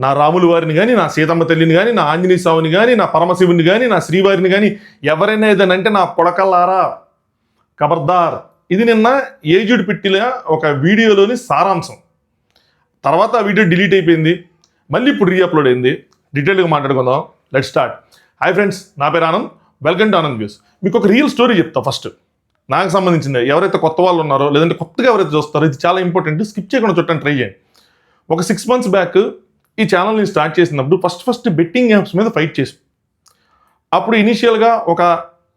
నా రాముల వారిని కానీ, నా సీతమ్మ తల్లిని కానీ, నా ఆంజనేయ స్వామిని కానీ, నా పరమశివుని కానీ, నా శ్రీవారిని కానీ ఎవరైనా ఏదనంటే నా పొడకల్లారా ఖబర్దార్. ఇది నిన్న ఏజ్డ్ పిట్టిల ఒక వీడియోలోని సారాంశం. తర్వాత ఆ వీడియో డిలీట్ అయిపోయింది, మళ్ళీ ఇప్పుడు రీఅప్లోడ్ అయింది. డీటెయిల్గా మాట్లాడుకుందాం. Let start. హాయ్ ఫ్రెండ్స్, నా పేరు Anand. Welcome to Anand views. మీకు ఒక రియల్ స్టోరీ చెప్తా. ఫస్ట్ నాకు సంబంధించింది. ఎవరైతే కొత్త వాళ్ళు ఉన్నారో లేదంటే కొత్తగా ఎవరైతే చూస్తారో ఇది చాలా ఇంపార్టెంట్. స్కిప్ చేయకుండా చూడటానికి ట్రై చేయండి. ఒక 6 months బ్యాక్ ఈ ఛానల్ని స్టార్ట్ చేసినప్పుడు ఫస్ట్ బెట్టింగ్ యాప్స్ మీద ఫైట్ చేసి, అప్పుడు ఇనీషియల్గా ఒక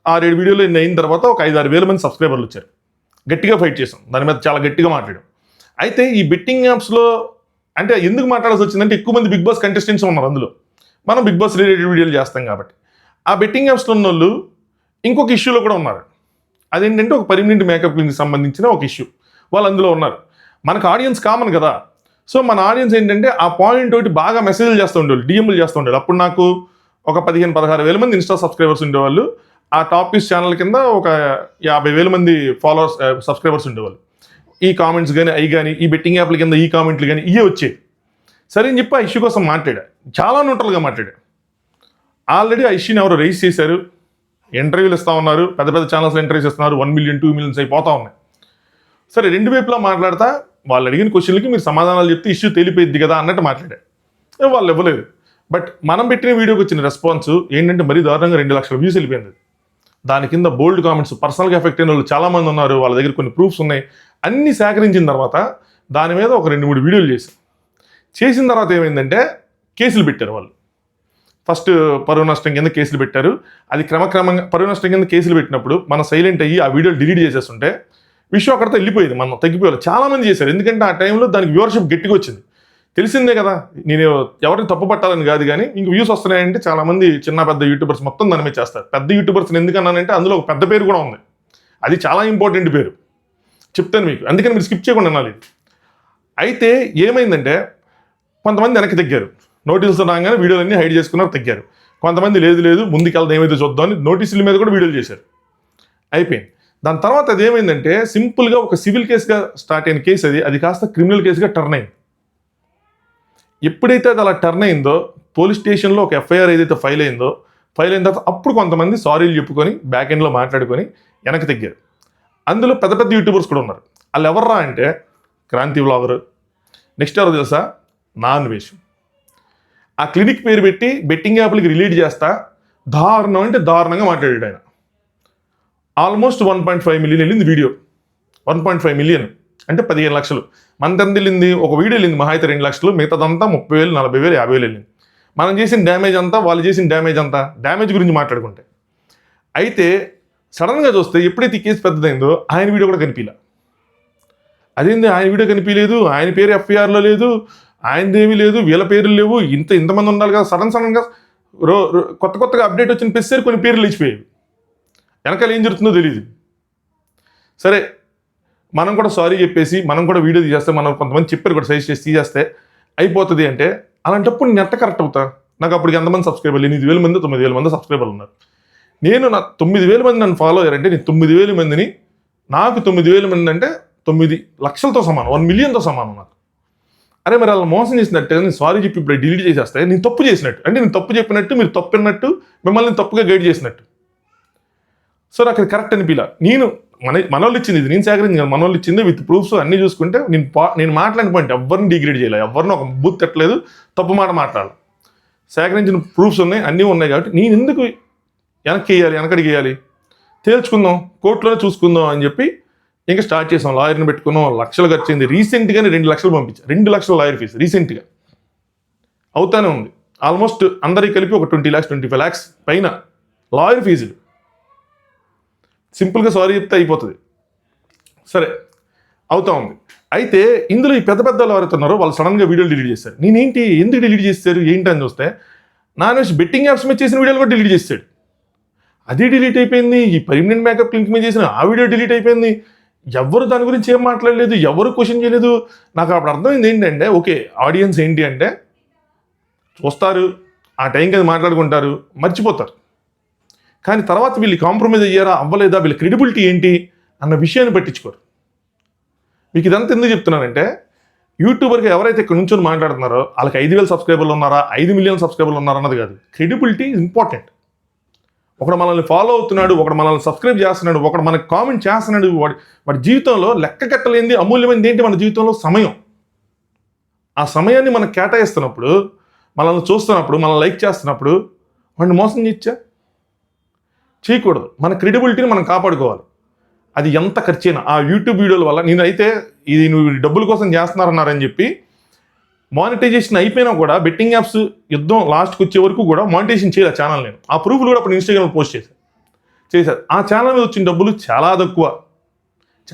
6-7 వీడియోలు అయిన తర్వాత ఒక 5-6 వేల మంది సబ్స్క్రైబర్లు వచ్చారు. గట్టిగా ఫైట్ చేసాం, దాని మీద చాలా గట్టిగా మాట్లాడాం. అయితే ఈ బెట్టింగ్ యాప్స్లో అంటే ఎందుకు మాట్లాడాల్సి వచ్చిందంటే ఎక్కువ మంది బిగ్ బాస్ కంటెస్టెంట్స్ ఉన్నారు అందులో. మనం బిగ్ బాస్ రిలేటెడ్ వీడియోలు చేస్తాం కాబట్టి. ఆ బెట్టింగ్ యాప్స్లో ఉన్న వాళ్ళు ఇంకొక ఇష్యూలో కూడా ఉన్నారు. అదేంటంటే ఒక పర్మనెంట్ మేకప్ క్లినిక్ సంబంధించిన ఒక ఇష్యూ. వాళ్ళు అందులో ఉన్నారు. మనకు ఆడియన్స్ కామన్ కదా. సో మన ఆడియన్స్ ఏంటంటే ఆ పాయింట్ ఒకటి బాగా మెసేజ్లు చేస్తూ ఉండేవాళ్ళు, డిఎంలు చేస్తూ ఉండేవాళ్ళు. అప్పుడు నాకు ఒక 15-16 వేల మంది ఇన్స్టా సబ్స్క్రైబర్స్ ఉండేవాళ్ళు. ఆ టాప్ పీస్ ఛానల్ కింద ఒక 50 వేల మంది ఫాలోవర్స్ సబ్స్క్రైబర్స్ ఉండేవాళ్ళు. ఈ కామెంట్స్ కానీ అవి కానీ ఈ బెట్టింగ్ యాప్ల కింద ఈ కామెంట్లు కానీ ఇవే వచ్చాయి. సరే అని చెప్పి ఆ ఇష్యూ కోసం మాట్లాడా, చాలా న్యూట్రల్గా మాట్లాడా. ఆల్రెడీ ఆ ఇష్యూని ఎవరు రైజ్ చేశారు, ఇంటర్వ్యూలు ఇస్తూ ఉన్నారు, పెద్ద పెద్ద ఛానల్స్లో ఇంటర్వ్యూస్ ఇస్తున్నారు, 1 million 2 million అయిపోతూ ఉన్నాయి. సరే, రెండు వైపులా మాట్లాడతా వాళ్ళు అడిగిన క్వశ్చన్లకి మీరు సమాధానాలు చెప్తే ఇష్యూ తేలిపోయింది కదా అన్నట్టు మాట్లాడా. వాళ్ళు ఇవ్వలేదు. బట్ మనం పెట్టిన వీడియోకి వచ్చిన రెస్పాన్స్ ఏంటంటే మరీ దారుణంగా 2 లక్షల వ్యూస్ వెళ్ళిపోయింది. దాని కింద బోల్డ్ కామెంట్స్, పర్సనల్గా ఎఫెక్ట్ అయిన వాళ్ళు చాలామంది ఉన్నారు. వాళ్ళ దగ్గర కొన్ని ప్రూఫ్స్ ఉన్నాయి. అన్నీ సేకరించిన తర్వాత దాని మీద ఒక 2-3 వీడియోలు చేసిన తర్వాత ఏమైందంటే కేసులు పెట్టారు వాళ్ళు. ఫస్ట్ పరువు నష్టం కింద కేసులు పెట్టారు. అది క్రమక్రమంగా పరువు నష్టం కింద కేసులు పెట్టినప్పుడు మనం సైలెంట్ అయ్యి ఆ వీడియోలు డిలీట్ చేసేస్తుంటే విషయం అక్కడితో వెళ్ళిపోయేది, మనం తగ్గిపోయాలి. చాలామంది చేశారు, ఎందుకంటే ఆ టైంలో దానికి వ్యూవర్షిప్ గట్టిగా వచ్చింది. తెలిసిందే కదా, నేను ఎవరిని తప్పు పట్టాలని కాదు, కానీ ఇంక వ్యూస్ వస్తున్నాయంటే చాలామంది చిన్న పెద్ద యూట్యూబర్స్ మొత్తం దాని మీద చేస్తారు. పెద్ద యూట్యూబర్స్ని ఎందుకన్నానంటే అందులో ఒక పెద్ద పేరు కూడా ఉంది. అది చాలా ఇంపార్టెంట్ పేరు, చెప్తాను మీకు. అందుకని మీరు స్కిప్ చేయకుండా వినాలి. అయితే ఏమైందంటే కొంతమంది వెనక్కి తగ్గారు. నోటీసులు రాగానే వీడియోలన్నీ హైడ్ చేసుకున్నారు, తగ్గారు. కొంతమంది లేదు ముందుకెళ్దాం ఏమైతే చూద్దామని నోటీసుల మీద కూడా వీడియోలు చేశారు. అయిపోయింది. దాని తర్వాత అది ఏమైందంటే సింపుల్గా ఒక సివిల్ కేసుగా స్టార్ట్ అయిన కేసు అది కాస్త క్రిమినల్ కేసుగా టర్న్ అయింది. ఎప్పుడైతే అది అలా టర్న్ అయిందో పోలీస్ స్టేషన్లో ఒక ఎఫ్ఐఆర్ ఏదైతే ఫైల్ అయిన తర్వాత అప్పుడు కొంతమంది సారీలు చెప్పుకొని బ్యాక్ ఎండ్లో మాట్లాడుకొని వెనక్కి తగ్గారు. అందులో పెద్ద పెద్ద యూట్యూబర్స్ కూడా ఉన్నారు. వాళ్ళు ఎవర్రా అంటే క్రాంతి వ్లాగర్, నెక్స్ట్ ఎవరు తెలుసా, నాన్ వేషం. ఆ క్లినిక్ పేరు పెట్టి బెట్టింగ్ యాప్లకి రిలీట్ చేస్తా దారుణం అంటే దారుణంగా మాట్లాడాడు ఆయన. ఆల్మోస్ట్ 1.5 million వెళ్ళింది వీడియో. 1.5 million అంటే 15 లక్షలు. మనది ఎంత వెళ్ళింది? ఒక వీడియో వెళ్ళింది మహా అయితే 2 లక్షలు, మిగతాదంతా 30,000 40,000 50,000 వెళ్ళింది. మనం చేసిన డ్యామేజ్ అంతా, వాళ్ళు చేసిన డ్యామేజ్ అంతా, డ్యామేజ్ గురించి మాట్లాడుకుంటే. అయితే సడన్గా చూస్తే ఎప్పుడైతే ఈ కేసు పెద్దదైందో ఆయన వీడియో కూడా కనిపించలే. అదేంది ఆయన వీడియో కనిపించలేదు, ఆయన పేరు ఎఫ్ఐఆర్లో లేదు, ఆయనదేమీ లేదు, వీళ్ళ పేర్లు లేవు, ఇంతమంది ఉండాలి కదా. సడన్గా కొత్తగా అప్డేట్ వచ్చిన పెసరి కొన్ని పేర్లు లేచిపోయాయి. వెనకాల ఏం జరుగుతుందో తెలియదు. సరే, మనం కూడా సారీ చెప్పేసి మనం కూడా వీడియో తీసేస్తే, మనం కొంతమంది చెప్పారు కూడా సజెస్ట్ చేసి తీసేస్తే అయిపోతుంది అంటే, అలాంటప్పుడు నేను ఎంత కరెక్ట్ అవుతా? నాకు అప్పటికి ఎంతమంది సబ్స్క్రైబర్లు? 8,000 మంది 9,000 మంది సబ్స్క్రైబర్లు ఉన్నారు. నేను నా 9,000 మంది నన్ను ఫాలో అయ్యారంటే నేను 9,000 మందిని, నాకు 9,000 మంది అంటే 9 లక్షలతో సమానం, 1 millionతో సమానం నాకు. అరే మరి అలా మోసం చేసినట్టు నేను సారీ చెప్పి ఇప్పుడు డిలీట్ చేసేస్తే నేను తప్పు చేసినట్టు, అంటే నేను తప్పు చెప్పినట్టు, మీరు తప్పినట్టు, మిమ్మల్ని తప్పుగా గైడ్ చేసినట్టు. సో నాకు అది కరెక్ట్ అనిపించలే. నేను మనోళ్ళు ఇచ్చింది, ఇది నేను సేకరించాను, మనోళ్ళు ఇచ్చింది విత్ ప్రూఫ్స్ అన్నీ చూసుకుంటే నేను మాట్లాడిన పాయింట్ ఎవరిని డిగ్రేడ్ చేయలేదు, ఎవరిని ఒక బూత్ పెట్టలేదు, తప్పు మాట మాట్లాడాలి. సేకరించిన ప్రూఫ్స్ ఉన్నాయి, అన్నీ ఉన్నాయి. కాబట్టి నేను ఎందుకు వెనకడికి వేయాలి, తేల్చుకుందాం, కోర్టులోనే చూసుకుందాం అని చెప్పి ఇంకా స్టార్ట్ చేసాం. లాయర్ని పెట్టుకున్నాం, లక్షలు ఖర్చు అయింది. రీసెంట్గానే 2 లక్షలు పంపించారు, 2 లక్షల లాయర్ ఫీజు రీసెంట్గా అవుతానే ఉంది. ఆల్మోస్ట్ అందరికి కలిపి ఒక 20 lakhs 25 lakhs పైన లాయర్ ఫీజులు. సింపుల్గా సారీ చెప్తే అయిపోతుంది. సరే, అవుతా ఉంది. అయితే ఇందులో ఈ పెద్ద వాళ్ళు ఎవరైతే ఉన్నారో వాళ్ళు సడన్గా వీడియోలు డిలీట్ చేశారు. ఎందుకు డిలీట్ చేస్తారు ఏంటి అని చూస్తే, నాన్ వేసి బెట్టింగ్ యాప్స్ మీద చేసిన వీడియోలు కూడా డిలీట్ చేస్తాడు. అది డిలీట్ అయిపోయింది. ఈ పర్మనెంట్ మేకప్ క్లినిక్ మీద చేసిన ఆ వీడియో డిలీట్ అయిపోయింది. ఎవరు దాని గురించి ఏం మాట్లాడలేదు, ఎవరు క్వశ్చన్ చేయలేదు. నాకు అప్పుడు అర్థమైంది ఏంటంటే, ఓకే ఆడియన్స్ ఏంటి అంటే చూస్తారు, ఆ టైంకి అది మాట్లాడుకుంటారు, మర్చిపోతారు. కానీ తర్వాత వీళ్ళు కాంప్రమైజ్ అయ్యారా అవ్వలేదా, వీళ్ళ క్రెడిబిలిటీ ఏంటి అన్న విషయాన్ని పట్టించుకోరు. మీకు ఇదంతా ఎందుకు చెప్తున్నానంటే, యూట్యూబర్గా ఎవరైతే ఇక్కడ నుంచి మాట్లాడుతున్నారో వాళ్ళకి 5,000 సబ్స్క్రైబర్లు ఉన్నారా, 5 మిలియన్ సబ్స్క్రైబర్లు ఉన్నారా అన్నది కాదు. Credibility important. ఒకడు మనల్ని ఫాలో అవుతున్నాడు, ఒకడు మనల్ని సబ్స్క్రైబ్ చేస్తున్నాడు, ఒకడు మనకి కామెంట్ చేస్తున్నాడు, వాడి జీవితంలో లెక్క కట్టలేనిది అమూల్యమైనది ఏంటి? మన జీవితంలో సమయం. ఆ సమయాన్ని మనం కేటాయిస్తున్నప్పుడు, మనల్ని చూస్తున్నప్పుడు, మనల్ని లైక్ చేస్తున్నప్పుడు వాడిని మోసం చేయకూడదు. మన క్రెడిబిలిటీని మనం కాపాడుకోవాలి. అది ఎంత ఖర్చైనా ఆ యూట్యూబ్ వీడియోల వల్ల. నేనైతే ఇది నువ్వు డబ్బుల కోసం చేస్తున్నారన్నారని చెప్పి మానిటైజేషన్ అయిపోయినా కూడా బెట్టింగ్ యాప్స్ యుద్ధం లాస్ట్కి వచ్చే వరకు కూడా మానిటైజేషన్ చేయాలి ఛానల్. నేను ఆ ప్రూఫ్లు కూడా అప్పుడు ఇన్స్టాగ్రామ్లో పోస్ట్ చేశారు. ఆ ఛానల్ మీద వచ్చిన డబ్బులు చాలా తక్కువ,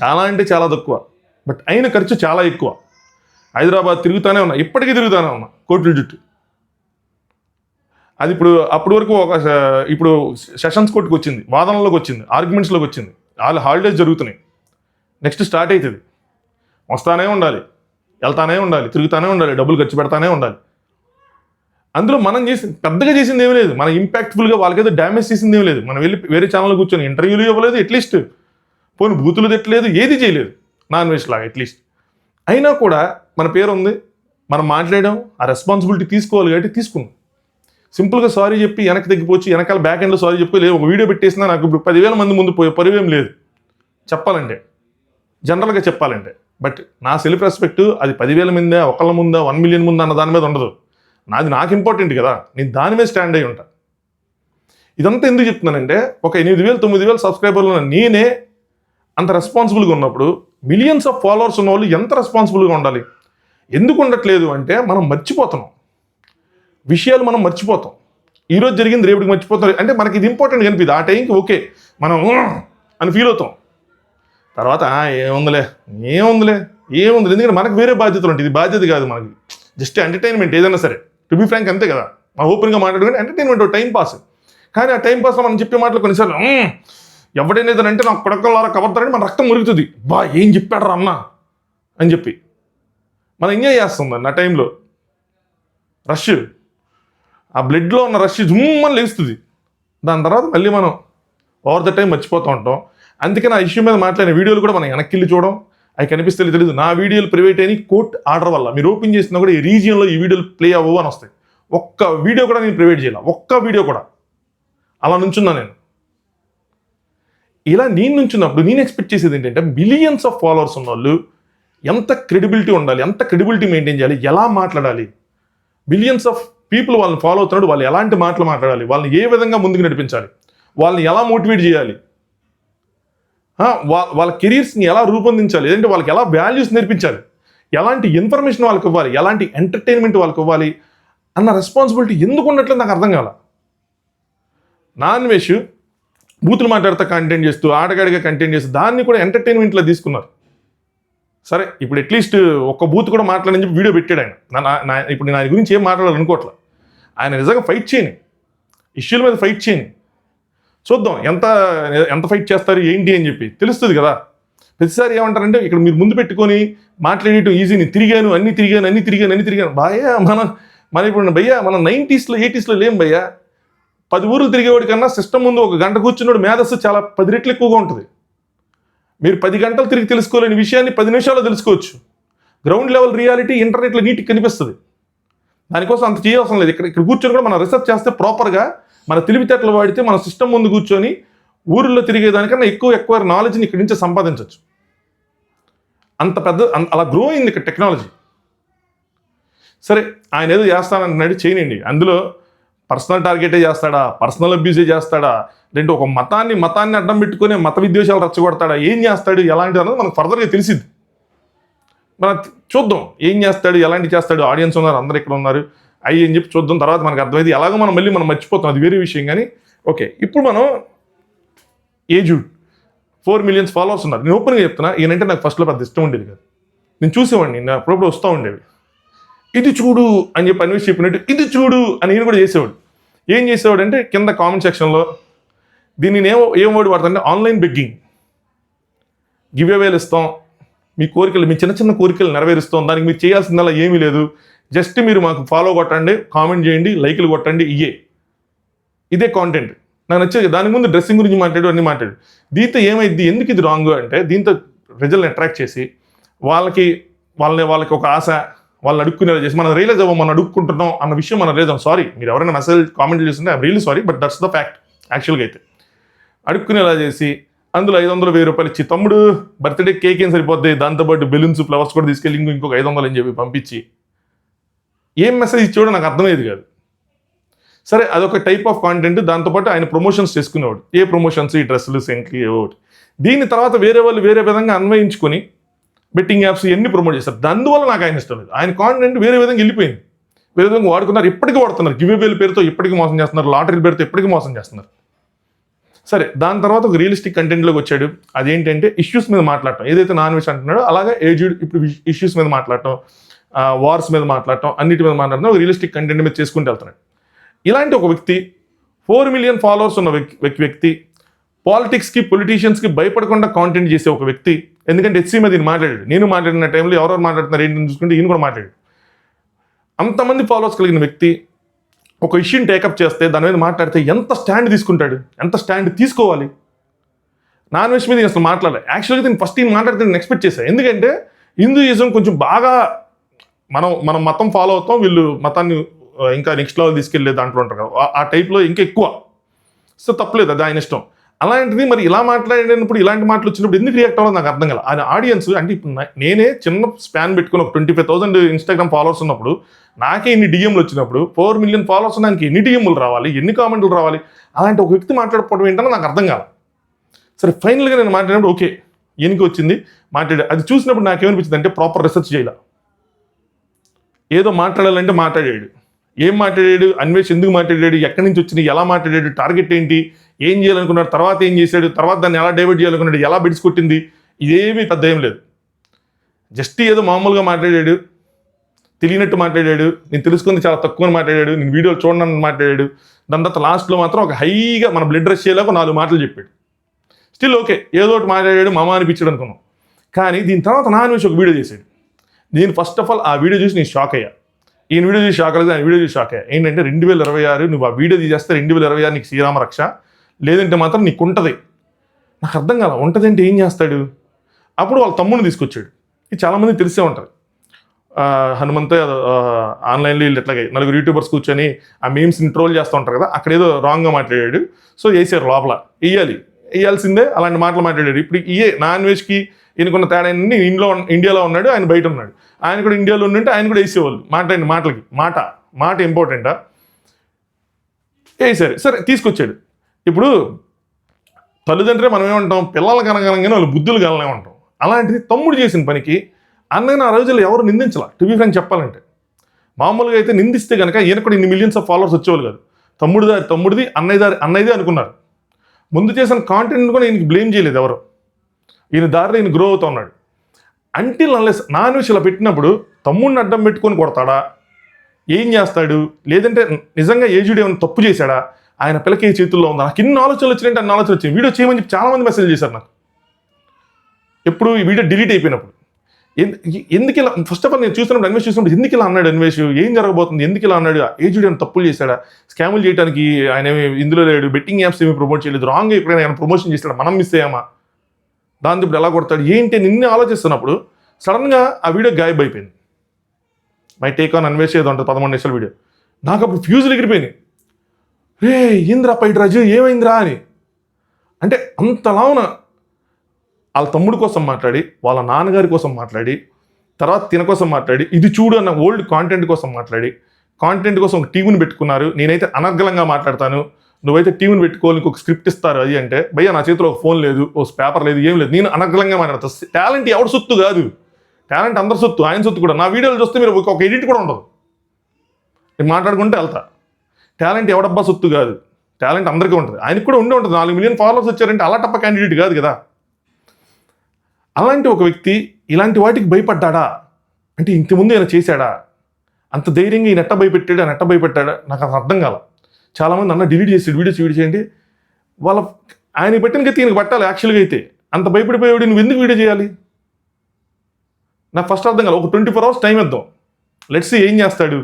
చాలా అంటే చాలా తక్కువ. బట్ అయిన ఖర్చు చాలా ఎక్కువ. హైదరాబాద్ తిరుగుతూనే ఉన్నా, ఇప్పటికీ తిరుగుతూనే ఉన్నా కోట్ల జుట్టు. అది అప్పటి వరకు ఇప్పుడు సెషన్స్ కోర్టుకు వచ్చింది, వాదనలోకి వచ్చింది, ఆర్గ్యుమెంట్స్లోకి వచ్చింది. వాళ్ళు హాలిడేస్ జరుగుతున్నాయి. నెక్స్ట్ స్టార్ట్ అవుతుంది. వస్తానే ఉండాలి, వెళ్తానే ఉండాలి, తిరుగుతూనే ఉండాలి, డబ్బులు ఖర్చు పెడతానే ఉండాలి. అందులో మనం పెద్దగా చేసింది ఏమీ లేదు. మనం ఇంపాక్ట్ఫుల్గా వాళ్ళకేదో డ్యామేజ్ చేసింది ఏమీ లేదు. మనం వెళ్ళి వేరే ఛానల్ కూర్చొని ఇంటర్వ్యూలు ఇవ్వలేదు, అట్లీస్ట్ పోనీ బూతులు తిట్టలేదు, ఏది చేయలేదు నాన్ వెజ్ లాగా అట్లీస్ట్. అయినా కూడా మన పేరు ఉంది, మనం మాట్లాడాం, ఆ రెస్పాన్సిబిలిటీ తీసుకోవాలి కాబట్టి తీసుకున్నాం. సింపుల్గా సారీ చెప్పి వెనక్కి తగ్గిపోవచ్చు, వెనకాల బ్యాక్ ఎండ్లో సారీ చెప్పి లేదు ఒక వీడియో పెట్టేసినా నాకు ఇప్పుడు 10,000 మంది ముందు పరివేం లేదు చెప్పాలంటే, జనరల్గా చెప్పాలంటే. బట్ నా సెల్ఫ్ రెస్పెక్ట్ అది 10,000 మందా, ఒకళ్ళ ముందా, 1 మిలియన్ ముందా అన్న దాని మీద ఉండదు. నాకు ఇంపార్టెంట్ కదా, నేను దాని మీద స్టాండ్ అయి ఉంటా. ఇదంతా ఎందుకు చెప్తున్నానంటే, ఒక 8,000 9,000 సబ్స్క్రైబర్లు ఉన్న నేనే అంత రెస్పాన్సిబుల్గా ఉన్నప్పుడు మిలియన్స్ ఆఫ్ ఫాలోవర్స్ ఉన్న వాళ్ళు ఎంత రెస్పాన్సిబుల్గా ఉండాలి? ఎందుకు ఉండట్లేదు అంటే మనం మర్చిపోతున్నాం విషయాలు, మనం మర్చిపోతాం. ఈరోజు జరిగింది రేపటికి మర్చిపోతాం. అంటే మనకి ఇది ఇంపార్టెంట్ కనిపిది. ఆ టైంకి ఓకే మనం అని ఫీల్ అవుతాం. తర్వాత ఏముందిలే. ఎందుకంటే మనకు వేరే బాధ్యతలు ఉంటాయి. ఇది బాధ్యత కాదు మనకి, జస్ట్ ఎంటర్టైన్మెంట్ ఏదైనా సరే. టు బి ఫ్రాంక్ అంతే కదా, మా ఓపెన్గా మాట్లాడుకుంటే ఎంటర్టైన్మెంట్ టైం పాస్. కానీ ఆ టైం పాస్లో మనం చెప్పే మాటలు కొన్నిసార్లు ఎవడైనా ఏదంటే నాకు కొడకల్లారా కబడతారని మన రక్తం మురుగుతుంది. ఏం చెప్పాడు రా అన్న అని చెప్పి మనం ఎంజాయ్ చేస్తుంది. ఆ టైంలో రష్, ఆ బ్లడ్లో ఉన్న రష్ జుమ్మని లేస్తుంది. దాని తర్వాత మళ్ళీ మనం ఓవర్ ద టైం మర్చిపోతూ ఉంటాం. అందుకని ఆ ఇష్యూ మీద మాట్లాడిన వీడియోలు కూడా మనం వెనక్కి వెళ్ళి చూడడం, అవి కనిపిస్తే తెలియదు. నా వీడియోలు ప్రైవేట్ అయిన కోర్ట్ ఆర్డర్ వల్ల మీరు ఓపెన్ చేసినా కూడా ఈ రీజియన్లో ఈ వీడియోలు ప్లే అవ్వవు అని వస్తాయి. ఒక్క వీడియో కూడా నేను ప్రైవేట్ చేయాలి, ఒక్క వీడియో కూడా. అలా నుంచున్నా నేను. ఇలా నేను నుంచున్నప్పుడు నేను ఎక్స్పెక్ట్ చేసేది ఏంటంటే, మిలియన్స్ ఆఫ్ ఫాలోవర్స్ ఉన్న వాళ్ళు ఎంత క్రెడిబిలిటీ ఉండాలి, ఎంత క్రెడిబిలిటీ మెయింటైన్ చేయాలి, ఎలా మాట్లాడాలి, బిలియన్స్ ఆఫ్ పీపుల్ వాళ్ళని ఫాలో అవుతున్నాడు, వాళ్ళు ఎలాంటి మాటలు మాట్లాడాలి, వాళ్ళని ఏ విధంగా ముందుకు నడిపించాలి, వాళ్ళని ఎలా మోటివేట్ చేయాలి, వాళ్ళ కెరీర్స్ని ఎలా రూపొందించాలి, లేదంటే వాళ్ళకి ఎలా వాల్యూస్ నేర్పించాలి, ఎలాంటి ఇన్ఫర్మేషన్ వాళ్ళకి ఇవ్వాలి, ఎలాంటి ఎంటర్టైన్మెంట్ వాళ్ళకి ఇవ్వాలి అన్న రెస్పాన్సిబిలిటీ ఎందుకు ఉండట్లేదు నాకు అర్థం కాల. నాన్ వెజ్ బూతులు మాట్లాడుతూ కంటెంట్ చేస్తూ, ఆటగాడిగా కంటెంట్ చేస్తూ దాన్ని కూడా ఎంటర్టైన్మెంట్లో తీసుకున్నారు. సరే, ఇప్పుడు అట్లీస్ట్ ఒక్క బూత్ కూడా మాట్లాడని చెప్పి వీడియో పెట్టాడు ఆయన. ఇప్పుడు నేను ఆయన గురించి ఏం మాట్లాడాలనుకోవట్లా. ఆయన నిజంగా ఫైట్ చేయని, ఇష్యూల మీద ఫైట్ చేయని, చూద్దాం ఎంత ఫైట్ చేస్తారు ఏంటి అని చెప్పి తెలుస్తుంది కదా. ప్రతిసారి ఏమంటారంటే, ఇక్కడ మీరు ముందు పెట్టుకొని మాట్లాడేయటం ఈజీ. నేను తిరిగాను, అన్ని తిరిగాను. మన ఇప్పుడు భయ్యా మనం 90s 80s లేం భయ్యా. 10 ఊర్లు తిరిగేవాడి కన్నా సిస్టమ్ ముందు 1 గంట కూర్చున్నాడు మేధస్సు చాలా 10 రెట్లు ఎక్కువగా ఉంటుంది. మీరు 10 గంటలు తిరిగి తెలుసుకోలేని విషయాన్ని 10 నిమిషాల్లో తెలుసుకోవచ్చు. గ్రౌండ్ లెవెల్ రియాలిటీ ఇంటర్నెట్లో నీటికి కనిపిస్తుంది. దానికోసం అంత చేయవసరం లేదు. ఇక్కడ కూర్చొని కూడా మనం రీసెర్చ్ చేస్తే ప్రాపర్గా మన తెలివితేటలు వాడితే మన సిస్టమ్ ముందు కూర్చొని ఊరిలో తిరిగేదానికన్నా ఎక్కువ నాలెడ్జ్ని ఇక్కడి నుంచి సంపాదించవచ్చు. అంత అలా గ్రో అయింది ఇక్కడ టెక్నాలజీ. సరే, ఆయన ఏదో చేస్తానంటున్నాడు, చేయనండి. అందులో పర్సనల్ టార్గెటే చేస్తాడా, పర్సనల్ అబ్యూజే చేస్తాడా, లేదంటే ఒక మతాన్ని అడ్డం పెట్టుకుని మత విద్వేషాలు రచ్చగొడతాడా, ఏం చేస్తాడు, ఎలాంటిది అన్నది మనకు ఫర్దర్గా తెలిసింది. మనం చూద్దాం ఏం చేస్తాడు, ఎలాంటి చేస్తాడు. ఆడియన్స్ ఉన్నారు, అందరు ఇక్కడ ఉన్నారు, అయ్యి అని చెప్పి చూద్దాం. తర్వాత మనకు అర్థమైంది. ఎలాగో మనం మర్చిపోతాం, అది వేరే విషయం. కానీ ఓకే, ఇప్పుడు మనం ఏజ్డ్ 4 మిలియన్స్ ఫాలోవర్స్ ఉన్నారు. నేను ఓపెన్గా చెప్తున్నా, ఈయనంటే నాకు ఫస్ట్లో పెద్ద ఇష్టం ఉండేది కాదు. నేను చూసేవాడిని, నేను అప్పుడప్పుడు వస్తూ ఉండేవి. ఇది చూడు అని చెప్పి అన్వేష్ చెప్పినట్టు ఇది చూడు అని నేను కూడా చేసేవాడు. ఏం చేసేవాడు అంటే, కింద కామెంట్ సెక్షన్లో దీన్ని ఏం వర్డ్ వాడతానంటే, ఆన్లైన్ బెగ్గింగ్. గివ్ అవేలు ఇస్తాం, మీ కోరికలు, మీ చిన్న కోరికలు నెరవేరుస్తాం, దానికి మీరు చేయాల్సిందల్లా ఏమీ లేదు, జస్ట్ మీరు మాకు ఫాలో కొట్టండి, కామెంట్ చేయండి, లైకులు కొట్టండి, ఇదే కాంటెంట్ నాకు నచ్చేది. దాని ముందు డ్రెస్సింగ్ గురించి అన్నీ మాట్లాడు. దీంతో ఏమైంది, ఎందుకు ఇది రాంగ్ అంటే, దీంతో ప్రజల్ని అట్రాక్ట్ చేసి వాళ్ళకి వాళ్ళకి ఒక ఆశ, వాళ్ళని అడుక్కునేలా చేసి మనం రియలైజ్ అవ్వం, మనం అడుక్కుంటున్నాం అన్న విషయం మనం రియలైజ్ అవ్వం. సారీ, మీరు ఎవరైనా మెసేజ్ కామెంట్ చేస్తుంటే I'm really sorry, but that's the fact. యాక్చువల్గా అయితే అడుక్కునేలా చేసి అందులో 500-1000 రూపాయలు ఇచ్చి, తమ్ముడు బర్త్డే కేక్ ఏం సరిపోద్ది, దాంతోపాటు బెలూన్స్ ఫ్లవర్స్ కూడా తీసుకెళ్ళి ఇంకొక 500 అని చెప్పి పంపించి ఏం మెసేజ్ ఇచ్చేవాడో నాకు అర్థమయ్యేది కాదు. సరే, అదొక టైప్ ఆఫ్ కాంటెంట్. దాంతోపాటు ఆయన ప్రమోషన్స్ చేసుకునేవాడు. ఏ ప్రమోషన్స్, ఈ డ్రెస్సులు, సెంక్లు, ఒకటి. దీని తర్వాత వేరే వాళ్ళు వేరే విధంగా అన్వయించుకొని బెట్టింగ్ యాప్స్ ఇవన్నీ ప్రమోట్ చేస్తారు. అందువల్ల నాకు ఆయన ఇష్టం లేదు. ఆయన కాంటెంట్ వేరే విధంగా వెళ్ళిపోయింది, వేరే విధంగా వాడుకున్నారు, ఇప్పటికీ వాడుతున్నారు. గివేవేల పేరుతో ఇప్పటికీ మోసం చేస్తున్నారు, లాటరీ పేరుతో ఇప్పటికీ మోసం చేస్తున్నారు. సరే, దాని తర్వాత ఒక రియలిస్టిక్ కంటెంట్లోకి వచ్చాడు. అదేంటంటే ఇష్యూస్ మీద మాట్లాడటం. ఏదైతే నాన్ వెజ్ అంటున్నాడో అలాగే ఏజ్డ్ ఇప్పుడు ఇష్యూస్ మీద మాట్లాడటం, వార్స్ మీద మాట్లాడటం, అన్నిటి మీద మాట్లాడటం, ఒక రియలిస్టిక్ కంటెంట్ మీద చేసుకుంటూ వెళ్తున్నాడు. ఇలాంటి ఒక వ్యక్తి 4 మిలియన్ ఫాలోవర్స్ ఉన్న వ్యక్తి, పాలిటిక్స్కి పొలిటీషియన్స్కి భయపడకుండా కాంటెంట్ చేసే ఒక వ్యక్తి. ఎందుకంటే హెచ్సీ మీద ఈయన మాట్లాడాడు. నేను మాట్లాడిన టైంలో ఎవరెవరు మాట్లాడుతున్నారు ఏంటని చూసుకుంటే ఈయన కూడా మాట్లాడాడు. అంతమంది ఫాలోవర్స్ కలిగిన వ్యక్తి ఒక ఇష్యూని టేకప్ చేస్తే దాని మీద మాట్లాడితే ఎంత స్టాండ్ తీసుకుంటాడు, ఎంత స్టాండ్ తీసుకోవాలి. నాన్ వెజ్ మీద నేను అసలు మాట్లాడలేదు. యాక్చువల్గా నేను ఫస్ట్ ఈయన మాట్లాడితే నేను ఎక్స్పెక్ట్ చేశాను. ఎందుకంటే హిందూయిజం కొంచెం బాగా మనం మతం ఫాలో అవుతాం, వీళ్ళు మతాన్ని ఇంకా నెక్స్ట్ లెవెల్ తీసుకెళ్ళే దాంట్లో ఉంటారు కదా, ఆ టైప్లో ఇంకా ఎక్కువ. సో తప్పలేదు, అది ఆయన ఇష్టం. అలాంటిది మరి ఇలా మాట్లాడినప్పుడు, ఇలాంటి మాటలు వచ్చినప్పుడు ఎందుకు రియాక్ట్ అవ్వాలో నాకు అర్థం కాల. ఆయన ఆడియన్స్ అంటే ఇప్పుడు నేనే చిన్న స్పాన్ పెట్టుకుని ఒక 25,000 ఇన్స్టాగ్రామ్ ఫాలోవర్స్ ఉన్నప్పుడు, నాకే ఇన్ని డిఎంలు వచ్చినప్పుడు 4 మిలియన్ ఫాలోవర్స్ ఉన్నానికి ఎన్ని డిఎంలు రావాలి, ఎన్ని కామెంట్లు రావాలి? అలాంటి ఒక వ్యక్తి మాట్లాడకపోవడం ఏంటన్నా నాకు అర్థం కాల. సరే, ఫైనల్గా నేను మాట్లాడినప్పుడు ఓకే, ఎనికి వచ్చింది మాట్లాడే. అది చూసినప్పుడు నాకేమనిపించింది అంటే ప్రాపర్ రీసెర్చ్ చేయాల. ఏదో మాట్లాడాలంటే మాట్లాడాడు. ఏం మాట్లాడాడు, అన్వేష్ ఎందుకు మాట్లాడాడు, ఎక్కడి నుంచి వచ్చింది, ఎలా మాట్లాడాడు, టార్గెట్ ఏంటి, ఏం చేయాలనుకున్నాడు, తర్వాత ఏం చేశాడు, తర్వాత దాన్ని ఎలా డైవర్ట్ చేయాలనుకున్నాడు, ఎలా బెడ్స్ కొట్టింది, ఇదేమీ పెద్ద ఏం లేదు. జస్ట్ ఏదో మామూలుగా మాట్లాడాడు, తెలియనట్టు మాట్లాడాడు, నేను తెలుసుకుంది చాలా తక్కువ మాట్లాడాడు, నేను వీడియోలు చూడనని మాట్లాడాడు. దాని తర్వాత లాస్ట్లో మాత్రం ఒక హైగా మన బ్లడ్ రష్ చేయలేక 4 మాటలు చెప్పాడు. స్టిల్ ఓకే, ఏదో ఒకటి మాట్లాడాడు, మామ అనిపించాడు అనుకున్నాం. కానీ దీని తర్వాత నా అన్వేష్ ఒక వీడియో చేశాడు. నేను ఫస్ట్ ఆఫ్ ఆల్ ఆ వీడియో చూసి నేను షాక్ అయ్యా. ఈయన వీడియో చూసి షాక్ అయ్యేది, ఆయన వీడియో చూసి షాక్ అయ్యా. ఏంటంటే 2026 నువ్వు ఆ వీడియో తీసేస్తే 2026 నీకు శ్రీరామ రక్ష, లేదంటే మాత్రం నీకు ఉంటుంది. నాకు అర్థం కాల, ఉంటుంది అంటే ఏం చేస్తాడు? అప్పుడు వాళ్ళ తమ్ముడిని తీసుకొచ్చాడు. ఇది చాలామంది తెలిసే ఉంటారు. హనుమంత ఆన్లైన్లో వీళ్ళు ఎట్లాగే 4 యూట్యూబర్స్ కూర్చొని ఆ మీమ్స్ని ట్రోల్ చేస్తూ ఉంటారు కదా, అక్కడ ఏదో రాంగ్గా మాట్లాడాడు. సో వేసారు లోపల, వేయాల్సిందే అలాంటి మాటలు మాట్లాడాడు. ఇప్పుడు నాన్ వెజ్కి ఈయనకున్న తేడా ఏంటంటే ఇండియాలో ఉన్నాడు, ఆయన బయట ఉన్నాడు. ఆయన కూడా ఇండియాలో ఉంటే ఆయన కూడా వేసేవాళ్ళు మాట్లాడిన మాటలకి. మాట ఇంపార్టెంటా? వేసారు. సరే, తీసుకొచ్చాడు. ఇప్పుడు తల్లిదండ్రులే మనం ఏమంటాం, పిల్లలు కనగనగానే వాళ్ళు బుద్ధులు కలనే ఉంటాం. అలాంటిది తమ్ముడు చేసిన పనికి అన్నయ్య ఆ రోజుల్లో ఎవరు నిందించాల. టు బి ఫ్రాంక్ చెప్పాలంటే, మామూలుగా అయితే నిందిస్తే కనుక ఈయన కూడా ఇన్ని మిలియన్స్ ఆఫ్ ఫాలోవర్స్ వచ్చేవాళ్ళు కాదు. తమ్ముడిది అన్నయ్యది అనుకున్నారు. ముందు చేసిన కాంటెంట్ కూడా ఈయనకి బ్లేమ్ చేయలేదు ఎవరు. ఈయన దారిలో ఈయన గ్రో అవుతూ ఉన్నాడు. అంటిల్ అన్లెస్ నాన్ వెజ్ ఇలా పెట్టినప్పుడు తమ్ముడిని అడ్డం పెట్టుకొని కొడతాడా, ఏం చేస్తాడు, లేదంటే నిజంగా ఏజ్డ్ ఏమైనా తప్పు చేశాడా, ఆయన పిల్లకి ఏ చేతుల్లో ఉందా, నాకు ఇన్ని ఆలోచనలు వచ్చినాయంటే అన్ని ఆలోచనలు వచ్చాయి. వీడియో చేయమని చెప్పి చాలామంది మెసేజ్ చేశారు నాకు. ఎప్పుడు ఈ వీడియో డిలీట్ అయిపోయినప్పుడు ఎందుకు ఇలా, ఫస్ట్ ఆఫ్ ఆల్ నేను చూసినప్పుడు అన్వేష్ చూసినప్పుడు ఎందుకు ఇలా అన్నాడు అన్వేష్, ఏం జరగబోతుంది, ఎందుకు ఇలా అన్నాడు, ఏజ్డ్ ఏమైనా తప్పులు చేశాడా, స్కాములు చేయడానికి ఆయన ఇందులో లేడు, బెట్టింగ్ యాప్స్ ఏమి ప్రమోట్ చేయలేదు, రాంగ్ ఎప్పుడైనా ఆయన ప్రమోషన్ చేస్తాడా, మనం మిస్ అయ్యామా, దాంతో ఇప్పుడు ఎలా కొడతాడు ఏంటి నిన్నే ఆలోచిస్తున్నప్పుడు సడన్గా ఆ వీడియో గాయబ్ అయిపోయింది. మై టేక్ ఆన్ అన్వేష్ ఏదో ఉంటుంది 13 నిమిషాల వీడియో. నాకు అప్పుడు ఫ్యూజులు ఎగిరిపోయినాయి. రే ఏంద్రా పైట్రాజు, ఏమైందిరా అని. అంటే అంతలావున వాళ్ళ తమ్ముడి కోసం మాట్లాడి, వాళ్ళ నాన్నగారి కోసం మాట్లాడి, తర్వాత తిన కోసం మాట్లాడి, ఇది చూడు అన్న ఓల్డ్ కాంటెంట్ కోసం మాట్లాడి, కాంటెంట్ కోసం ఒక టీముని పెట్టుకున్నారు. నేనైతే అనర్గళంగా మాట్లాడతాను, నువ్వైతే టీంని పెట్టుకోవాలి, ఇంకొక స్క్రిప్ట్ ఇస్తారు అది అంటే, భయ్యా నా చేతిలో ఒక ఫోన్ లేదు, ఓ పేపర్ లేదు, ఏం లేదు, నేను అనర్గళంగా మాట్లాడతాను. టాలెంట్ ఎవరి సొత్తు కాదు, టాలెంట్ అందరి సొత్తు, ఆయన సొత్తు కూడా. నా వీడియోలు చూస్తే మీరు ఒక ఎడిట్ కూడా ఉండదు, నేను మాట్లాడుకుంటే వెళ్తా. టాలెంట్ ఎవడబ్బా సొత్తు కాదు, టాలెంట్ అందరికీ ఉంటుంది. ఆయనకు కూడా ఉండే ఉంటుంది. 4 మిలియన్ ఫాలోవర్స్ వచ్చారంటే అలా టప్ప క్యాండిడేట్ కాదు కదా. అలాంటి ఒక వ్యక్తి ఇలాంటి వాటికి భయపడ్డా అంటే ఇంతకుముందు ఆయన చేశాడా, అంత ధైర్యంగా ఈ నెట్ట భయపెట్టాడు, ఆ నెట్ట భయపెట్టాడా, నాకు అది అర్థం కాల. చాలామంది అన్న డిలీట్ చేసి వీడియో చేయండి, వాళ్ళ ఆయన పెట్టిన గతి ఈయనకి పట్టాలి. యాక్చువల్గా అయితే అంత భయపడిపోయాడు, నువ్వు ఎందుకు వీడియో చేయాలి, నాకు ఫస్ట్ అర్థం కాదు. ఒక 24 hours టైం ఇద్దాం, లెట్స్ ఏం చేస్తాడు,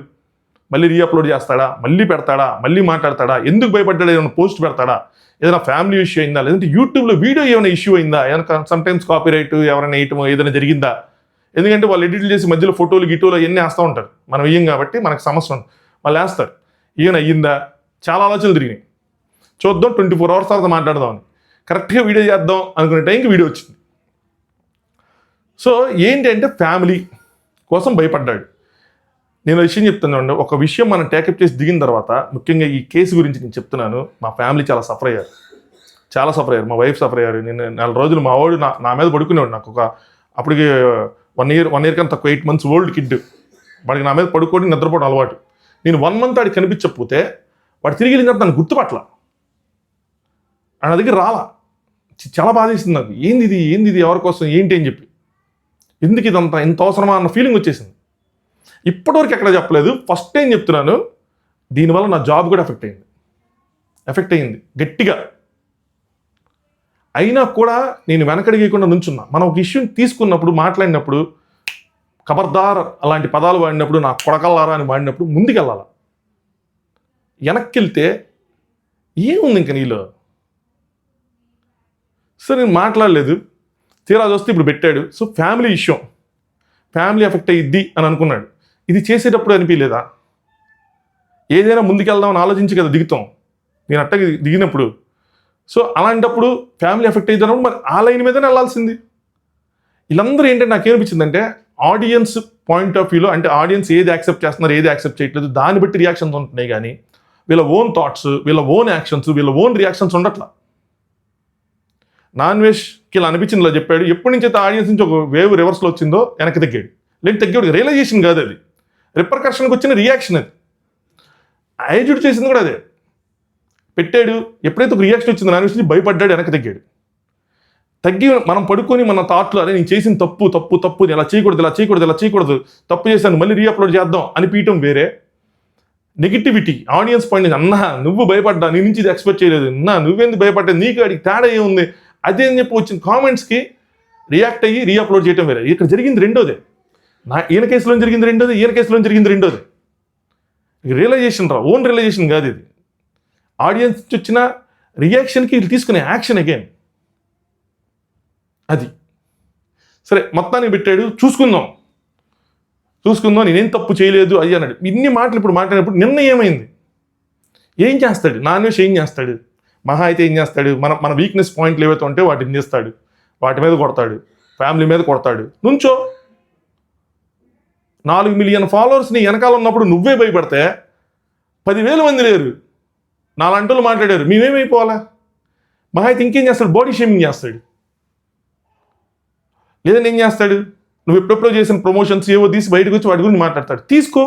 మళ్ళీ రీఅప్లోడ్ చేస్తాడా, మళ్ళీ పెడతాడా, మళ్ళీ మాట్లాడతాడా, ఎందుకు భయపడ్డాడా, ఏమైనా పోస్ట్ పెడతాడా, ఏదైనా ఫ్యామిలీ ఇష్యూ అయిందా, లేదంటే యూట్యూబ్లో వీడియో ఏమైనా ఇష్యూ అయిందా, ఏమైనా సమ్టైమ్స్ కాపీరైట్ ఎవరైనా వేయటమో ఏదైనా జరిగిందా, ఎందుకంటే వాళ్ళు ఎడిట్లు చేసి మధ్యలో ఫోటోలు గిటోలు అవన్నీ వేస్తూ ఉంటారు. మనం వేయం కాబట్టి మనకు సమస్య ఉంది. వాళ్ళు వేస్తారు. ఈయన అయ్యిందా, చాలా ఆలోచనలు తిరిగినాయి. చూద్దాం 24 hours తర్వాత మాట్లాడదామని కరెక్ట్గా వీడియో చేద్దాం అనుకునే టైంకి వీడియో వచ్చింది. సో ఏంటి అంటే ఫ్యామిలీ కోసం భయపడ్డాడు. నేను విషయం చెప్తున్నాను, ఒక విషయం మనం టేకప్ చేసి దిగిన తర్వాత, ముఖ్యంగా ఈ కేసు గురించి నేను చెప్తున్నాను. మా ఫ్యామిలీ చాలా సఫర్ అయ్యారు. మా వైఫ్ సఫర్ అయ్యారు. నేను 4 రోజులు మా వాడు నా మీద పడుకునేవాడు. నాకు అప్పటికి 1 year కన్నా తక్కువ 8 months ఓల్డ్ కిడ్. వాడికి నా మీద పడుకోవడం నిద్రపోవడం అలవాటు. నేను 1 month వాడికి కనిపించకపోతే వాడు తిరిగి వెళ్ళిన తర్వాత నన్ను గుర్తుపట్ల, నా దగ్గర రాలా. చాలా బాధేసింది నాకు. ఏంది ఇది ఎవరి కోసం ఏంటి అని చెప్పి, ఎందుకు ఇదంతా ఇంత అవసరమా అన్న ఫీలింగ్ వచ్చేసింది. ఇప్పటివరకు ఎక్కడ చెప్పలేదు, ఫస్ట్ టైం చెప్తున్నాను. దీనివల్ల నా జాబ్ కూడా ఎఫెక్ట్ అయింది గట్టిగా. అయినా కూడా నేను వెనకడిగకుండా నుంచున్నా. మనం ఒక ఇష్యూని తీసుకున్నప్పుడు, మాట్లాడినప్పుడు, ఖబర్దార్ అలాంటి పదాలు వాడినప్పుడు, నా కొడకల్లారా అని వాడినప్పుడు ముందుకెళ్ళాల. వెనక్కి వెళ్తే ఏముంది ఇంకా నీలో. సరే నేను మాట్లాడలేదు. తీరా చూస్తే ఇప్పుడు పెట్టాడు. So family issue, family effect అయ్యిద్ది అని అనుకున్నాడు. ఇది చేసేటప్పుడు అనిపించలేదా? ఏదైనా ముందుకెళ్దామని ఆలోచించి కదా దిగుతాం. నేను అట్టగా దిగినప్పుడు. సో అలాంటప్పుడు ఫ్యామిలీ ఎఫెక్ట్ అయ్యింది అన్నప్పుడు మరి ఆ లైన్ మీదనే వెళ్ళాల్సింది. వీళ్ళందరూ ఏంటంటే నాకేమనిపించిందంటే, ఆడియన్స్ పాయింట్ ఆఫ్ వ్యూలో, అంటే ఆడియన్స్ ఏది యాక్సెప్ట్ చేస్తున్నారు, ఏది యాక్సెప్ట్ చేయట్లేదు, దాన్ని బట్టి రియాక్షన్స్ ఉంటున్నాయి. కానీ వీళ్ళ ఓన్ థాట్స్, వీళ్ళ ఓన్ యాక్షన్స్, వీళ్ళ ఓన్ రియాక్షన్స్ ఉండట్లా. నాన్ వెజ్కి ఇలా అనిపించింది, ఇలా చెప్పాడు. ఎప్పటి నుంచి అయితే ఆడియన్స్ నుంచి ఒక వేవ్ రివర్స్లో వచ్చిందో వెనక్కి తగ్గాడు. లేదు తగ్గాడు, రియలైజేషన్ కాదు అది, రిపర్కర్షన్కి వచ్చిన రియాక్షన్ అది. ఐజుడు చేసింది కూడా అదే. పెట్టాడు, ఎప్పుడైతే ఒక రియాక్షన్ వచ్చిందో నాన్ వెజ్ నుంచి భయపడ్డాడు, వెనక్కి తగ్గి మనం పడుకొని మన థాట్లో, అదే నేను చేసిన తప్పు ఇలా చేయకూడదు, తప్పు చేశాను, మళ్ళీ రీఅప్లోడ్ చేద్దాం అనిపించడం వేరే. నెగిటివిటీ ఆడియన్స్ పాయింట్ నుంచి, అన్నా నువ్వు భయపడ్డా, నీ నుంచి ఇది ఎక్స్పెక్ట్ చేయలేదు, నువ్వేందుకు భయపడ్డా, నీకు అడిగి తేడా ఏముంది అదే అని చెప్పి వచ్చిన కామెంట్స్కి రియాక్ట్ అయ్యి రీఅప్లోడ్ చేయడం వేరే. ఇక్కడ జరిగింది రెండోదే. ఈయన కేసులో జరిగింది రెండోది, ఈయన కేసులో జరిగింది రెండోది. రియలైజేషన్ ఓన్ రియలైజేషన్ కాదు ఇది. ఆడియన్స్ నుంచి వచ్చిన రియాక్షన్కి వీళ్ళు తీసుకునే యాక్షన్ అగైన్ అది. సరే మొత్తానికి పెట్టాడు, చూసుకుందాం నేనేం తప్పు చేయలేదు అది అన్నాడు. ఇన్ని మాటలు ఇప్పుడు మాట్లాడినప్పుడు నిన్న ఏమైంది? ఏం చేస్తాడు నాన్ వెజ్? ఏం చేస్తాడు? మహా అయితే ఏం చేస్తాడు? మన వీక్నెస్ పాయింట్లు ఏవైతే ఉంటే వాటిని చేస్తాడు, వాటి మీద కొడతాడు, ఫ్యామిలీ మీద కొడతాడు. నుంచో 4 million followers నీ వెనకాల ఉన్నప్పుడు నువ్వే భయపడితే 10,000 మంది లేరు, నాలంటోళ్ళు మాట్లాడారు, మేమేమైపోవాలా? మహా అయితే ఇంకేం చేస్తాడు? బాడీ షేమింగ్ చేస్తాడు. లేదంటే ఏం చేస్తాడు? నువ్వు ఎప్పుడెప్పుడో చేసిన ప్రమోషన్స్ ఏవో తీసి బయటకు వచ్చి వాటి గురించి మాట్లాడతాడు. తీసుకో,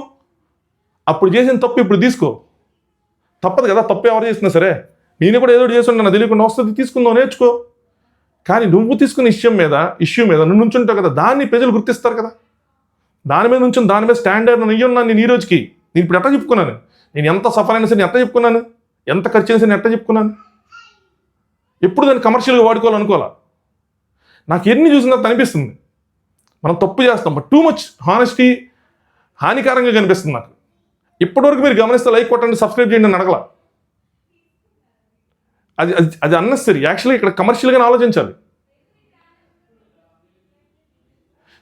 అప్పుడు చేసిన తప్పు ఇప్పుడు తీసుకో. తప్పదు కదా, తప్పు ఎవరు చేసినా సరే. నేను కూడా ఏదో చేస్తుంటే నాకు తెలియకుండా వస్తుంది, తీసుకుందాం, నేర్చుకో. కానీ నువ్వు తీసుకున్న ఇష్యూ మీద నువ్వు నుంచుంటావు కదా, దాన్ని ప్రజలు గుర్తిస్తారు కదా. దాని మీద నుంచి దాని మీద స్టాండర్డ్ నెయ్యున్నాను నేను ఈ రోజుకి. నేను ఇప్పుడు ఎట్లా చెప్పుకున్నాను? నేను ఎంత సఫర్ అయినా సరే ఎట్లా చెప్పుకున్నాను? ఎంత ఖర్చు అయినా సరే ఎట్లా చెప్పుకున్నాను? ఎప్పుడు దాన్ని కమర్షియల్గా వాడుకోవాలనుకోవాలా? నాకు ఎన్ని చూసిన తర్వాత అనిపిస్తుంది మనం తప్పు చేస్తాం, బట్ టూ మచ్ హానెస్టీ హానికరంగా కనిపిస్తుంది నాకు. ఇప్పటివరకు మీరు గమనిస్తే లైక్ కొట్టండి, సబ్స్క్రైబ్ చేయండి అని అడగల. అది అన్నెసరీ. యాక్చువల్గా ఇక్కడ కమర్షియల్గానే ఆలోచించాలి.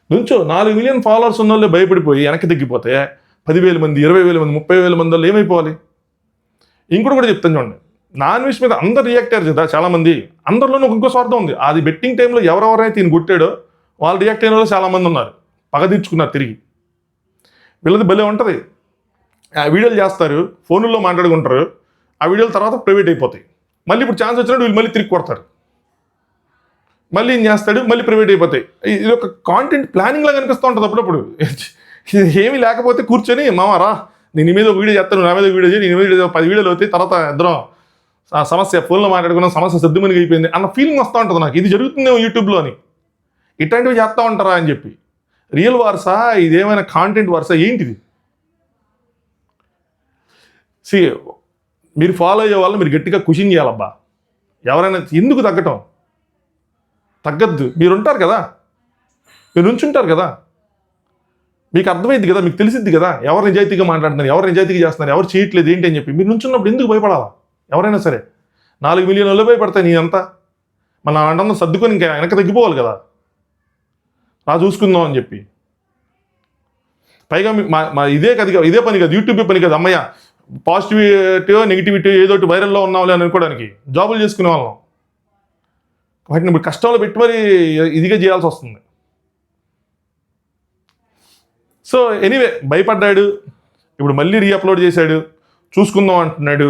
నుంచో 4 million followers ఉన్న వాళ్ళు భయపడిపోయి వెనక్కి తగ్గిపోతే 10,000 మంది, 20,000 మంది, 30,000 మంది వాళ్ళు ఏమైపోవాలి? ఇంకోటి కూడా చెప్తాను చూడండి, నాన్ వెజ్ మీద అందరు రియాక్ట్ అయ్యారు కదా చాలామంది. అందరిలోనూ ఇంకో స్వార్థం ఉంది. అది బెట్టింగ్ టైంలో ఎవరెవరైతే ఈయన కొట్టాడో వాళ్ళు రియాక్ట్ అయిన వాళ్ళు చాలామంది ఉన్నారు, పగ తీర్చుకున్నారు తిరిగి. వీళ్ళది భలే ఉంటుంది. ఆ వీడియోలు చేస్తారు, ఫోన్లో మాట్లాడుకుంటారు, ఆ వీడియోల తర్వాత ప్రైవేట్ అయిపోతాయి. మళ్ళీ ఇప్పుడు ఛాన్స్ వచ్చినట్టు వీళ్ళు మళ్ళీ తిరిగి కొడతారు, మళ్ళీ ఏం చేస్తాడు, మళ్ళీ ప్రైవేట్ అయిపోతాయి. ఇది ఒక కాంటెంట్ ప్లానింగ్ లాగా అనిపిస్తూ ఉంటుంది అప్పుడప్పుడు. ఏమీ లేకపోతే కూర్చొని మామారా నేను మీద ఒక వీడియో చేస్తాను, నా మీద వీడియో చేయి, నేను వీడియో 10 వీడియోలు అవుతాయి, తర్వాత ఇద్దరం ఆ సమస్య ఫోన్లో మాట్లాడుకున్నాం, సమస్య సర్దుమణిగా అయిపోయింది అన్న ఫీలింగ్ వస్తూ ఉంటుంది నాకు. ఇది జరుగుతుందేమో యూట్యూబ్లో అని, ఇట్లాంటివి చేస్తూ ఉంటారా అని చెప్పి. రియల్ వార్సా ఇదేమైనా కాంటెంట్ వార్సా ఏంటిది? మీరు ఫాలో అయ్యే వాళ్ళు మీరు గట్టిగా క్వశ్చన్ చేయాలబ్బా. ఎవరైనా ఎందుకు తగ్గద్దు. మీరు ఉంటారు కదా, మీరు నుంచుంటారు కదా, మీకు అర్థమైంది కదా, మీకు తెలిసిద్ది కదా ఎవరు నిజాయితీగా మాట్లాడుతున్నారు, ఎవరు నిజాయితీగా చేస్తున్నారు, ఎవరు చేయట్లేదు ఏంటి అని చెప్పి. మీరు నుంచున్నప్పుడు ఎందుకు భయపడాలా? ఎవరైనా సరే 4 million వాళ్ళు భయపడతాయి, నేనంతా మన అంతా సర్దుకొని ఇంకా వెనక తగ్గిపోవాలి కదా, రా చూసుకుందాం అని చెప్పి. పైగా మా ఇదే పని కాదు, యూట్యూబే పని కాదు. అమ్మయ్య పాజిటివిటీ నెగిటివిటీ ఏదో ఒకటి వైరల్లో ఉన్నాంలే అని అనుకోవడానికి జాబులు చేసుకునే వాళ్ళం. వాటిని ఇప్పుడు కష్టంలో పెట్టి మరి ఇదిగా చేయాల్సి వస్తుంది. సో ఎనీవే భయపడ్డాడు, ఇప్పుడు మళ్ళీ రీఅప్లోడ్ చేశాడు, చూసుకుందాం అంటున్నాడు.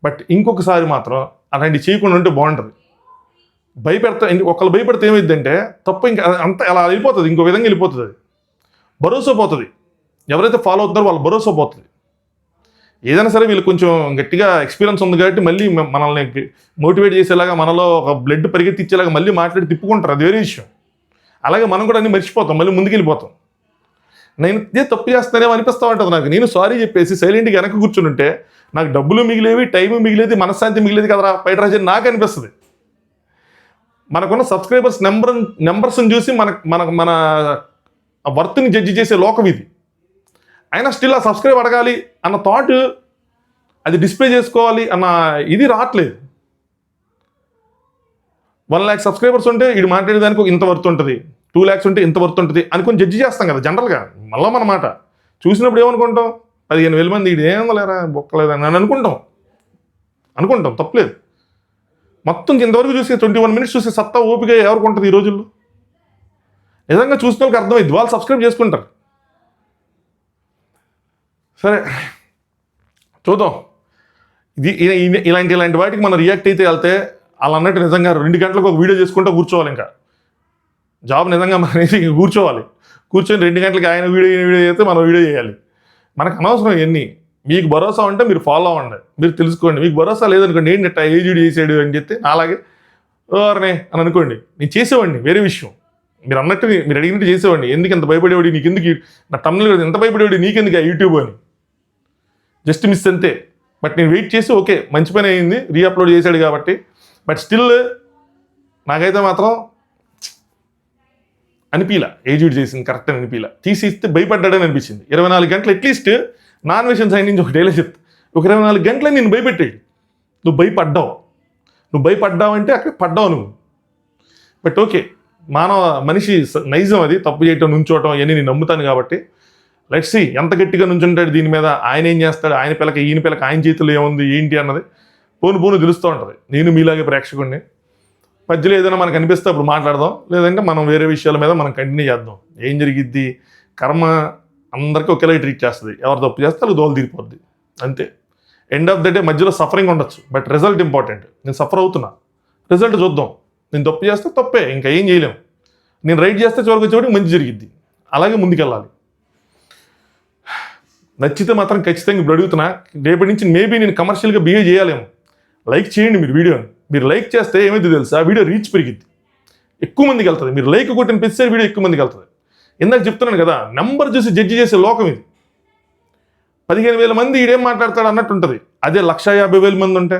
బట్ ఇంకొకసారి మాత్రం అలాంటి చేయకుండా ఉంటే బాగుంటుంది. ఒకళ్ళు భయపడితే ఏమైందంటే తప్పు ఇంకా అంత అలా వెళ్ళిపోతుంది, ఇంకో విధంగా వెళ్ళిపోతుంది. అది భరోసా పోతుంది. ఎవరైతే ఫాలో అవుతున్నారో వాళ్ళ భరోసా పోతుంది. ఏదైనా సరే వీళ్ళు కొంచెం గట్టిగా ఎక్స్పీరియన్స్ ఉంది కాబట్టి మళ్ళీ మనల్ని మోటివేట్ చేసేలాగా, మనలో ఒక బ్లడ్ పరిగెత్తిచ్చేలాగా మళ్ళీ మాట్లాడి తిప్పుకుంటారు, అది వేరే విషయం. అలాగే మనం కూడా అన్నీ మర్చిపోతాం, మళ్ళీ ముందుకు వెళ్ళిపోతాం. నేను ఇదే తప్పు చేస్తానేమో అనిపిస్తూ ఉంటుంది నాకు. నేను సారీ చెప్పేసి సైలెంట్గా వెనక్కి కూర్చుని ఉంటే నాకు డబ్బులు మిగిలేవి, టైము మిగిలేది, మనశ్శాంతి మిగిలేదు కదరా బయట రాజని నాకు అనిపిస్తుంది. మనకున్న సబ్స్క్రైబర్స్ నెంబర్స్ని చూసి మన వర్త్ని జడ్జి చేసే లోకం ఇది. అయినా స్టిల్ ఆ సబ్స్క్రైబ్ అడగాలి అన్న థాట్, అది డిస్ప్లే చేసుకోవాలి అన్న ఇది రావట్లేదు. 1 lakh సబ్స్క్రైబర్స్ ఉంటే ఇది మాట్లాడేదానికి ఇంత వర్త్ ఉంటుంది, 2 lakhs ఉంటే ఇంత వర్త్ ఉంటుంది అనుకుని జడ్జి చేస్తాం కదా జనరల్గా. మళ్ళీ మన మాట చూసినప్పుడు ఏమనుకుంటాం, 15,000 మంది ఇది ఏమో లేరా బొక్కలేదా అని అనుకుంటాం, తప్పలేదు. మొత్తం ఇంతవరకు చూసి 21 minutes చూసి సత్తా ఓపిక ఎవరికి ఉంటుంది ఈ రోజుల్లో? నిజంగా చూసిన వాళ్ళకి అర్థమైంది, వాళ్ళు సబ్స్క్రైబ్ చేసుకుంటారు. సరే చూద్దాం. ఇలాంటి వాటికి మనం రియాక్ట్ అయితే వెళ్తే అలా అన్నట్టు నిజంగా 2 గంటలకు ఒక వీడియో చేసుకుంటూ కూర్చోవాలి. ఇంకా జాబ్ నిజంగా మనకి కూర్చొని 2 గంటలకి ఆయన వీడియో చేస్తే మనం వీడియో చేయాలి. మనకు అనవసరం ఇవన్నీ. మీకు భరోసా ఉంటే మీరు ఫాలో అవ్వండి, మీరు తెలుసుకోండి. మీకు భరోసా లేదనుకోండి, ఏంటి ఏజీడీ చేసాడు అని చెప్తే అలాగే ఓరనే అని అనుకోండి. నేను చేసేవాడిని, వేరే విషయం. మీరు అన్నట్టు మీరు అడిగినట్టు చేసేవాడిని. ఎందుకు ఎంత భయపడేవాడి, నీకెందుకు నా తమిళ ఎంత భయపడేవాడి, నీకెందుకు ఆ యూట్యూబ్ అని జస్ట్ మిస్ అంతే. బట్ నేను వెయిట్ చేసి ఓకే మంచి పని అయింది, రీఅప్లోడ్ చేశాడు కాబట్టి. బట్ స్టిల్ నాకైతే మాత్రం అనిపించలే, ఏజీడీ చేసింది కరెక్ట్ అని అనిపించలే. తీసిస్తే భయపడ్డాడని అనిపించింది. 24 గంటలు అట్లీస్ట్ నాన్ వెషన్ సైన్ నుంచి ఒక డైలీ చెప్తా, ఒక 24 గంటలే నేను భయపెట్టాడు. నువ్వు భయపడ్డావు అంటే అక్కడ పడ్డావు నువ్వు. బట్ ఓకే, మనిషి నైజం అది, తప్పు చేయటం నుంచోవటం అవన్నీ నేను నమ్ముతాను కాబట్టి లెట్స్ సీ ఎంత గట్టిగా నుంచుంటాడు దీని మీద. ఆయన ఏం చేస్తాడు, ఈయన పిల్లకి ఆయన చేతుల్లో ఏముంది ఏంటి అన్నది పోను తెలుస్తూ ఉంటుంది. నేను మీలాగే ప్రేక్షకుడిని. మధ్యలో ఏదైనా మనకు అనిపిస్తే అప్పుడు మాట్లాడదాం, లేదంటే మనం వేరే విషయాల మీద మనం కంటిన్యూ చేద్దాం. ఏం జరిగిద్ది, కర్మ అందరికీ ఒకేలా ట్రీట్ చేస్తుంది. ఎవరు తప్పు చేస్తే వాళ్ళు దోలు తీరిపోద్ది అంతే. ఎండ్ ఆఫ్ ద డే మధ్యలో సఫరింగ్ ఉండొచ్చు, బట్ రిజల్ట్ ఇంపార్టెంట్. నేను సఫర్ అవుతున్నా, రిజల్ట్ చూద్దాం. నేను తప్పు చేస్తే తప్పే, ఇంకా ఏం చేయలేము. నేను రైట్ చేస్తే చివరికి వచ్చేవాడికి మంచి జరిగిద్ది. అలాగే ముందుకెళ్ళాలి. నచ్చితే మాత్రం ఖచ్చితంగా ఇప్పుడు అడుగుతున్నా, రేపటి నుంచి మేబీ నేను కమర్షియల్గా బిహేవ్ చేయాలేమో. లైక్ చేయండి మీరు వీడియోని. మీరు లైక్ చేస్తే ఏమైంది తెలుసా, వీడియో రీచ్ పెరిగిద్ది, ఎక్కువ మందికి వెళ్తుంది. మీరు లైక్ కొట్టిన ప్రతిసారి వీడియో ఎక్కువ మందికి వెళ్తుంది. ఇందాక చెప్తున్నాను కదా, నెంబర్ చూసి జడ్జి చేసే లోకం ఇది. 15,000 మంది ఈడేం మాట్లాడతాడు అన్నట్టు ఉంటుంది. అదే 150,000 మంది ఉంటే,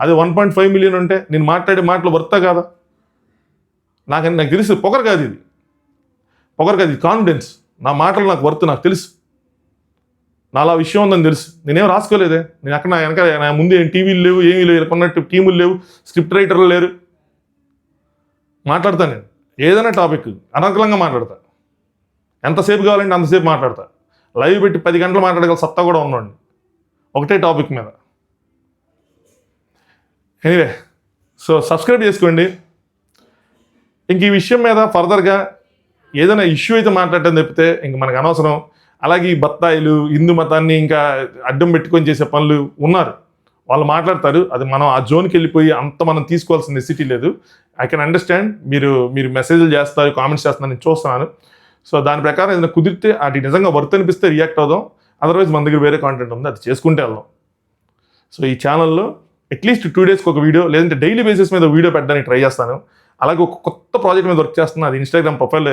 అదే 1.5 million ఉంటే నేను మాట్లాడే మాటలు వర్తా కాదా? నాకు తెలుసు, పొగరు కాదు ఇది, కాన్ఫిడెన్స్. నా మాటలు నాకు వర్త్, నాకు తెలుసు. నాలా విషయం ఉందని తెలుసు. నేనేం రాసుకోలేదే. నేను అక్కడ నా ముందు ఏం టీవీలు లేవు, ఏమీ లేవు, కొన్నట్టు టీములు లేవు, స్క్రిప్ట్ రైటర్లు లేరు. మాట్లాడతాను నేను ఏదైనా టాపిక్ అనర్గళంగా మాట్లాడతా. ఎంతసేపు కావాలంటే అంతసేపు మాట్లాడతా. లైవ్ పెట్టి 10 గంటలు మాట్లాడగల సత్తా కూడా ఉన్నాండి ఒకటే టాపిక్ మీద. ఎనీవే, సో సబ్స్క్రైబ్ చేసుకోండి. ఇంక ఈ విషయం మీద ఫర్దర్గా ఏదైనా ఇష్యూ అయితే మాట్లాడటం తప్పితే ఇంక మనకు అనవసరం. అలాగే ఈ బత్తాయిలు హిందూ మతాన్ని ఇంకా అడ్డం పెట్టుకొని చేసే పనులు ఉన్నారు, వాళ్ళు మాట్లాడతారు. అది మనం ఆ జోన్కి వెళ్ళిపోయి అంత మనం తీసుకోవాల్సిన నెసిటీ లేదు. I can understand. మీరు మెసేజ్లు చేస్తారు, కామెంట్స్ చేస్తున్నారు, నేను చూస్తున్నాను. సో దాని ప్రకారం ఏదైనా కుదిరితే అది నిజంగా వర్త్ అనిపిస్తే రియాక్ట్ అవుదాం. అదర్వైజ్ మన దగ్గర వేరే కాంటెంట్ ఉంది, అది చేసుకుంటే వెళ్దాం. సో ఈ ఛానల్లో అట్లీస్ట్ 2 daysకి ఒక వీడియో, లేదంటే డైలీ బేసిస్ మీద వీడియో పెట్టడానికి ట్రై చేస్తాను. అలాగే ఒక కొత్త ప్రాజెక్ట్ మీద వర్క్ చేస్తున్నాను. అది ఇన్స్టాగ్రామ్ ప్రొఫైల్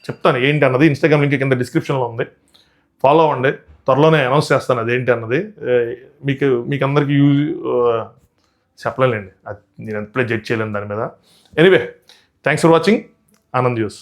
చెప్తాను ఏంటి అన్నది. ఇన్స్టాగ్రామ్ లింక్ కింద డిస్క్రిప్షన్లో ఉంది, ఫాలో అవ్వండి. త్వరలోనే అనౌన్స్ చేస్తాను అదేంటి అన్నది. మీకు అందరికీ చెప్పలేండి, అది నేను ఎంతలో జడ్జ్ చేయలేను దాని మీద. Anyway, thanks for watching. Anand news.